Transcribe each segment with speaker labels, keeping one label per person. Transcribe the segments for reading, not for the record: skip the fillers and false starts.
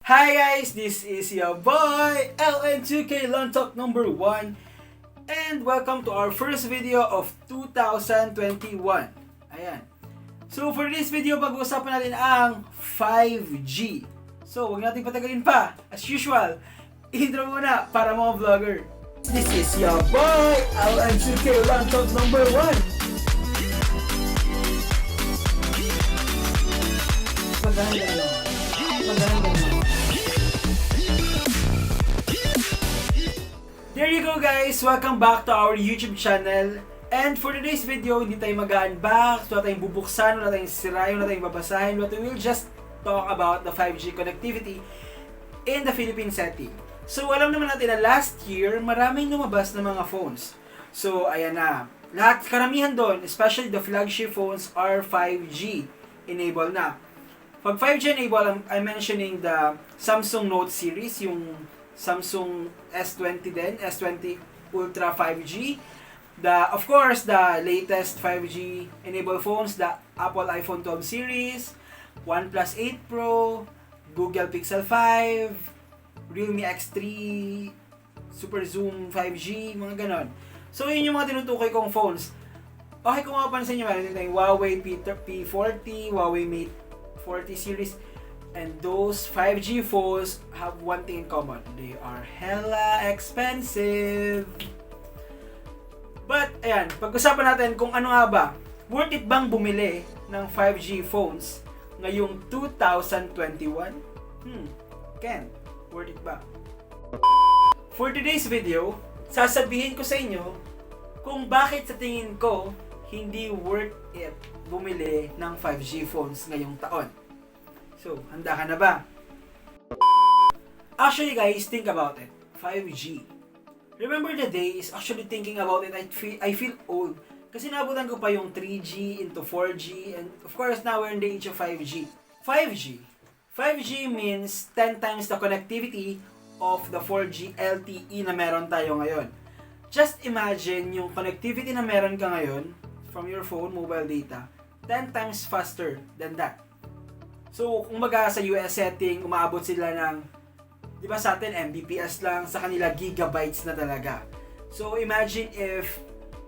Speaker 1: Hi guys, this is your boy LN2K Lontok number 1 and welcome to our first video of 2021. Ayan. So for this video, pag-uusapan natin ang 5G. So huwag natin patagalin pa. As usual, intro muna para mga vlogger. This is your boy LN2K Lontok number 1. There you go guys! Welcome back to our YouTube channel. And for today's video, hindi tayo mag-unbox, wala tayong bubuksan, wala tayong sirayon, wala tayong babasahin, but we will just talk about the 5G connectivity in the Philippine setting. So alam naman natin na last year, maraming lumabas na mga phones. So ayan na, lahat, karamihan doon, especially the flagship phones are 5G enabled na. Pag 5G enabled, I'm mentioning the Samsung Note series, yung Samsung S20 din, S20 Ultra 5G. Of course, the latest 5G enabled phones, the Apple iPhone 12 series, OnePlus 8 Pro, Google Pixel 5, realme X3, Super Zoom 5G, mga ganon. So, yun yung mga tinutukoy kong phones. Okay, kung mapapansin nyo, meron din tayong Huawei P40, Huawei Mate 40 series, and those 5G phones have one thing in common. They are hella expensive. But, ayan, pag-usapan natin kung ano nga ba, worth it bang bumili ng 5G phones ngayong 2021? Ken, worth it ba? For today's video, sasabihin ko sa inyo kung bakit sa tingin ko hindi worth it bumili ng 5G phones ngayong taon. So, handa ka na ba? Actually guys, think about it. 5G. Remember the days, actually thinking about it, I feel old. Kasi naabutan ko pa yung 3G into 4G, and of course now we're in the age of 5G. 5G. 5G means 10 times the connectivity of the 4G LTE na meron tayo ngayon. Just imagine yung connectivity na meron ka ngayon from your phone, mobile data, 10 times faster than that. So, kung baga sa US setting, umaabot sila ng, di ba sa atin, Mbps lang, sa kanila gigabytes na talaga. So, imagine if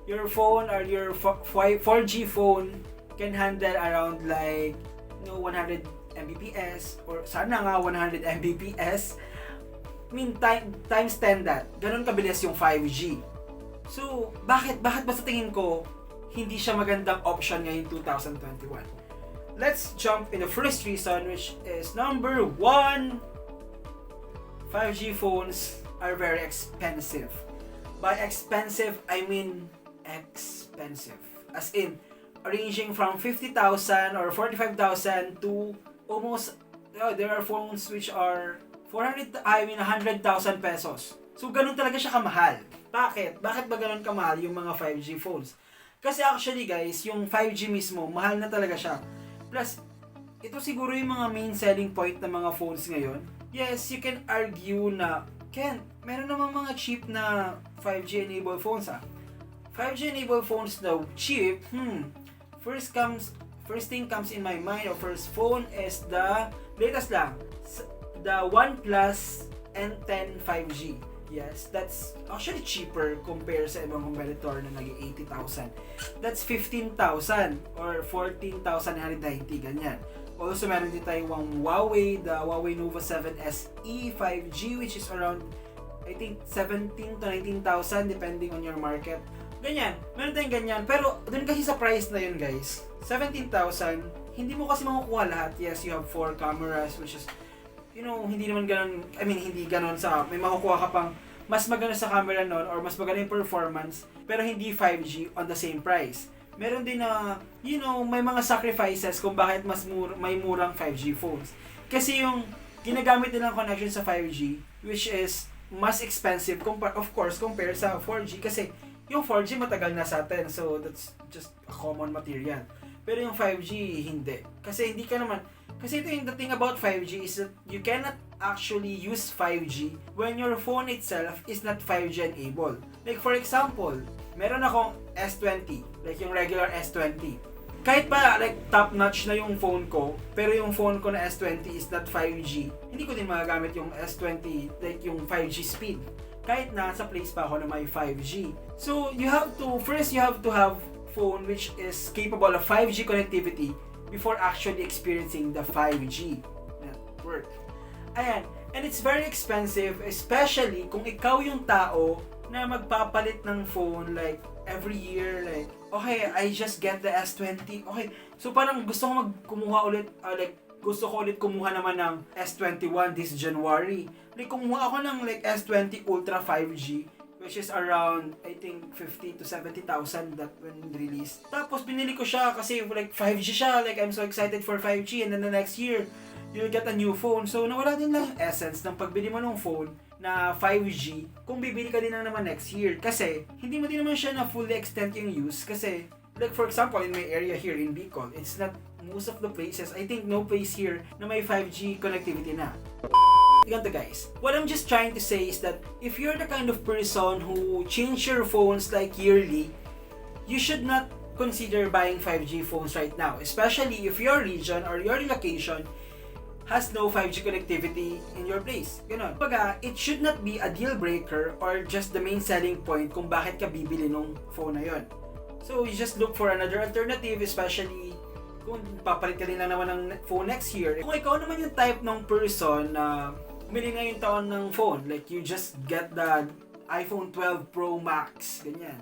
Speaker 1: your phone or your 4G phone can handle around like, 100 Mbps, or sana nga 100 Mbps. I mean, times 10 that. Ganun kabilis yung 5G. So, bakit ba sa tingin ko, hindi siya magandang option ngayong 2021? Let's jump in the first reason, which is number 1. 5G phones are very expensive. By expensive, I mean expensive. As in, ranging from 50,000 or 45,000 to almost, there are phones which are 100,000 pesos. So, ganun talaga siya kamahal. Bakit? Bakit ba ganun kamahal yung mga 5G phones? Kasi actually guys, yung 5G mismo, mahal na talaga siya. Plus, ito siguro yung mga main selling point ng mga phones ngayon. Yes, you can argue na, Ken, meron namang mga cheap na 5G enabled phones 5G enabled phones daw, cheap, first thing comes in my mind, or first phone is the latest lang, the OnePlus N10 5G. Yes, that's actually cheaper compared sa ibang competitor na naging 80,000. That's 15,000 or 14,990, ganyan. Also, meron din tayong Huawei, the Huawei Nova 7 SE 5G, which is around, I think, 17,000 to 19,000 depending on your market. Ganyan, meron tayong ganyan. Pero, dun kasi sa price na yun, guys, 17,000, hindi mo kasi makukuha lahat. Yes, you have 4 cameras, which is, hindi naman ganun, hindi ganun sa, may makukuha ka pang mas maganda sa camera nun or mas maganda yung performance, pero hindi 5G on the same price. Meron din na, may mga sacrifices kung bakit may murang 5G phones. Kasi yung ginagamit nilang connection sa 5G, which is mas expensive, of course, compared sa 4G, kasi yung 4G matagal na sa atin, so that's just a common material. Pero yung 5G, hindi. Kasi ito yung the thing about 5G is that you cannot actually use 5G when your phone itself is not 5G enabled. Like for example, meron akong S20, like yung regular S20. kahit pa like top notch na yung phone ko, pero yung phone ko na S20 is not 5G, hindi ko din magagamit yung S20 like yung 5G speed. Kahit nasa place pa ako na may 5G. So you have to have phone which is capable of 5G connectivity before actually experiencing the 5G network. Ayan, and it's very expensive, especially kung ikaw yung tao na magpapalit ng phone like every year, like okay, I just get the S20. Okay, so parang gusto ko gusto ko ulit kumuha naman ng S21 this January. Like kumuha ako ng like S20 Ultra 5G, which is around I think 50 to 70,000 that when released. Tapos binili ko siya kasi like 5G siya, like I'm so excited for 5G, and then the next year you'll get a new phone. So nawala din lang essence ng pagbili mo ng phone na 5G kung bibili ka din na naman next year, kasi hindi mo din naman siya na fully extend yung use. Kasi like for example in my area here in Bicol, it's not most of the places, I think no place here na may 5G connectivity na. Ganito guys, what I'm just trying to say is that if you're the kind of person who change your phones like yearly, you should not consider buying 5G phones right now, especially if your region or your location has no 5G connectivity in your place. Ganon. Baga, it should not be a deal breaker or just the main selling point kung bakit ka bibili nung phone na yon. So you just look for another alternative, especially kung papalit ka din lang naman ng phone next year. Kung ikaw naman yung type ng person na bumili ngayong taon ng phone, like you just get the iPhone 12 Pro Max, ganyan.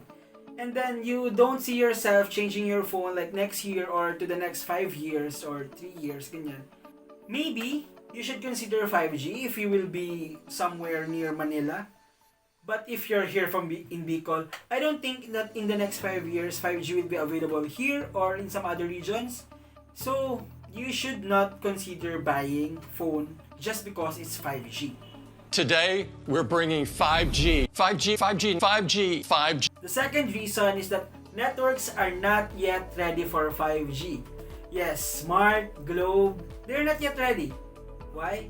Speaker 1: And then you don't see yourself changing your phone like next year or to the next 5 years or 3 years, ganyan. Maybe you should consider 5G if you will be somewhere near Manila. But if you're here in Bicol, I don't think that in the next 5 years 5G will be available here or in some other regions. So you should not consider buying phone just because it's 5G.
Speaker 2: Today, we're bringing 5G. 5G, 5G, 5G, 5G.
Speaker 1: The second reason is that networks are not yet ready for 5G. Yes, Smart, Globe, they're not yet ready. Why?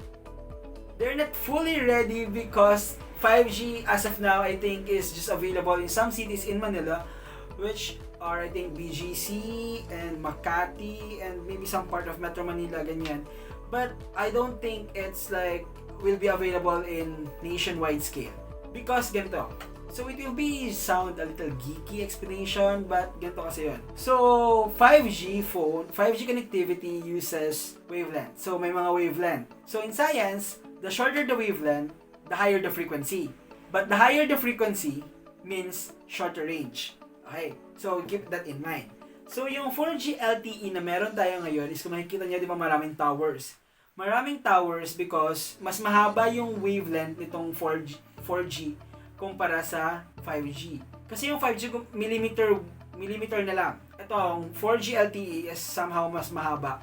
Speaker 1: They're not fully ready because 5G as of now I think is just available in some cities in Manila, which are I think BGC and Makati and maybe some part of Metro Manila, ganyan. But I don't think it's like will be available in nationwide scale. Because ganito, so it will be sound a little geeky explanation, but ganito kasi yun. So 5G phone, 5G connectivity uses wavelength. So may mga wavelength. So in science, the shorter the wavelength, the higher the frequency. But the higher the frequency means shorter range. Okay, so keep that in mind. So yung 4G LTE na meron tayo ngayon is kung makikita nyo, di ba maraming towers. Maraming towers because mas mahaba yung wavelength nitong 4G kumpara sa 5G. Kasi yung 5G millimeter na lang. Itong 4G LTE is somehow mas mahaba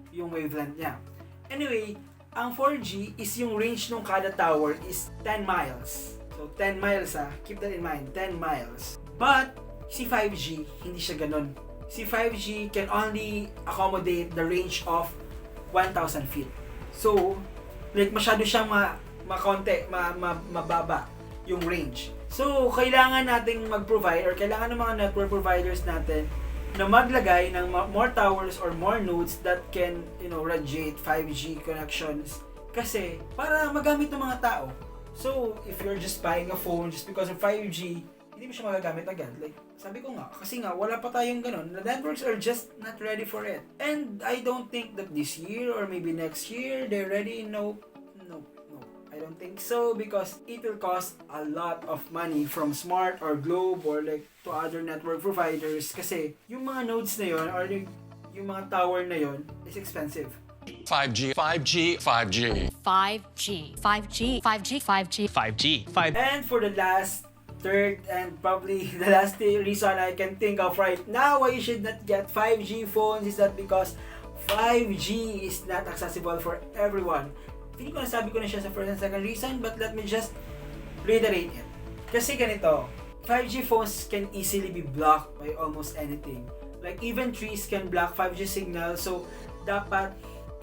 Speaker 1: yung wavelength niya. Anyway, ang 4G is yung range ng kada tower is 10 miles. So 10 miles keep that in mind, 10 miles. But si 5G, hindi siya ganun. Si 5G can only accommodate the range of 1,000 feet. So, like masyado siyang mababa yung range. So, kailangan nating mag-provide or kailangan ng mga network providers natin na maglagay ng more towers or more nodes that can, radiate 5G connections. Kasi, para magamit ng mga tao. So, if you're just buying a phone just because of 5G, hindi mo siya magagamit agad. Like, sabi ko nga, kasi nga, wala pa tayong ganun. The networks are just not ready for it. And I don't think that this year or maybe next year, they're ready. No. I don't think so because it will cost a lot of money from Smart or Globe or like to other network providers kasi yung mga nodes na yon or yung mga tower na yon is expensive.
Speaker 2: 5G, 5G, 5G.
Speaker 3: 5G, 5G, 5G, 5G,
Speaker 4: 5G, 5G.
Speaker 1: And for the last, third, and probably the last reason I can think of right now why you should not get 5G phones is that because 5G is not accessible for everyone. Hindi ko nasabi ko na siya sa first and second reason, but let me just reiterate it. Kasi ganito, 5G phones can easily be blocked by almost anything. Like even trees can block 5G signal, so dapat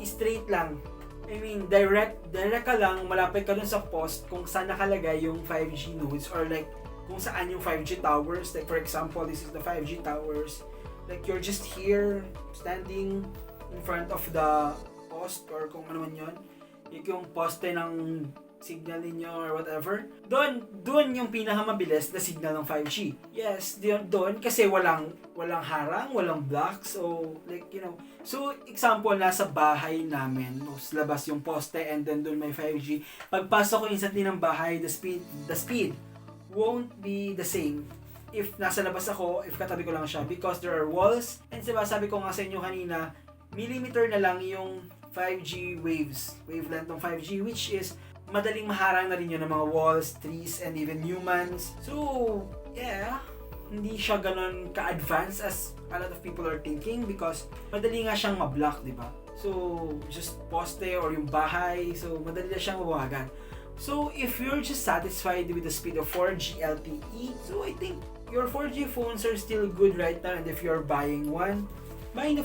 Speaker 1: straight lang. I mean, direct ka lang, malapit ka dun sa post kung saan nakalagay yung 5G nodes or like kung saan yung 5G towers. Like for example, this is the 5G towers. Like you're just here, standing in front of the post or kung ano man yun. Yung poste ng signal ninyo or whatever. Doon yung pinakamabilis na signal ng 5G. Yes, doon kasi walang harang, walang block. So, like, you know. So, example, nasa bahay namin, no, sa labas yung poste and then doon may 5G. Pagpasok ko instantly ng bahay, the speed won't be the same if nasa labas ako, if katabi ko lang siya, because there are walls. And sabi ko nga sa inyo kanina, millimeter na lang yung 5G wavelength ng 5G, which is madaling maharang na rin yun ng mga walls, trees, and even humans. So, yeah, hindi siya ganon ka-advanced as a lot of people are thinking because madali nga siyang ma-block, di ba? So, just poste or yung bahay, so madali na siyang mabawagan. So, if you're just satisfied with the speed of 4G LTE, so I think your 4G phones are still good right now, and if you're buying a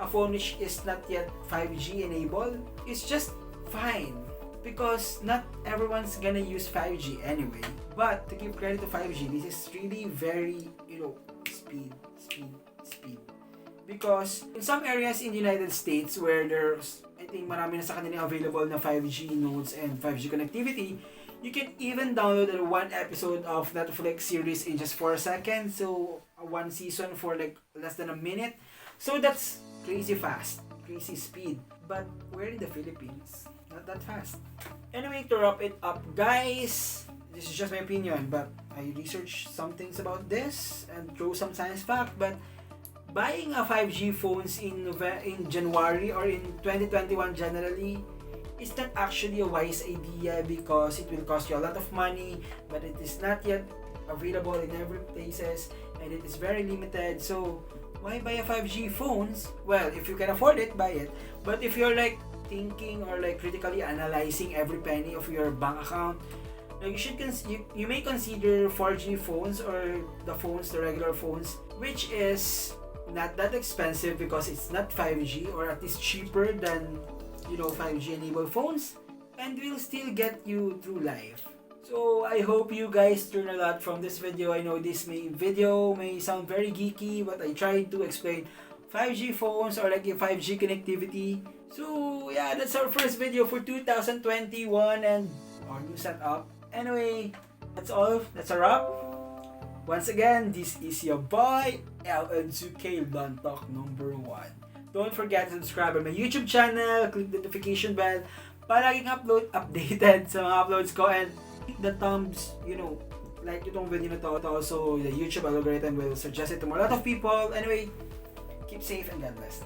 Speaker 1: phone which is not yet 5G enabled, it's just fine because not everyone's gonna use 5G anyway. But to give credit to 5G, this is really very, speed. Because in some areas in the United States where there's, I think marami na sa kanila available na 5G nodes and 5G connectivity, you can even download one episode of Netflix series in just 4 seconds. So, one season for like less than a minute. So that's crazy fast, crazy speed. But we're in the Philippines, not that fast. Anyway, to wrap it up, guys, this is just my opinion, but I researched some things about this and throw some science fact. But buying a 5G phones in January or in 2021 generally is not actually a wise idea because it will cost you a lot of money, but it is not yet available in every places and it is very limited. So why buy a 5G phones? Well, if you can afford it, buy it. But if you're like thinking or like critically analyzing every penny of your bank account, like you may consider 4G phones or the regular phones, which is not that expensive because it's not 5G or at least cheaper than 5G enabled phones and will still get you through life. So I hope you guys learn a lot from this video. I know this video may sound very geeky, but I tried to explain 5G phones or like 5G connectivity. So yeah, that's our first video for 2021 and our new setup. Anyway, that's all. That's a wrap. Once again, this is your boy LN2K Lontok #1. Don't forget to subscribe on my YouTube channel, click the notification bell para laging updated sa mga uploads ko, and hit the thumbs, like itong video na to, so the YouTube algorithm will suggest it to a lot of people. Anyway, keep safe and God bless.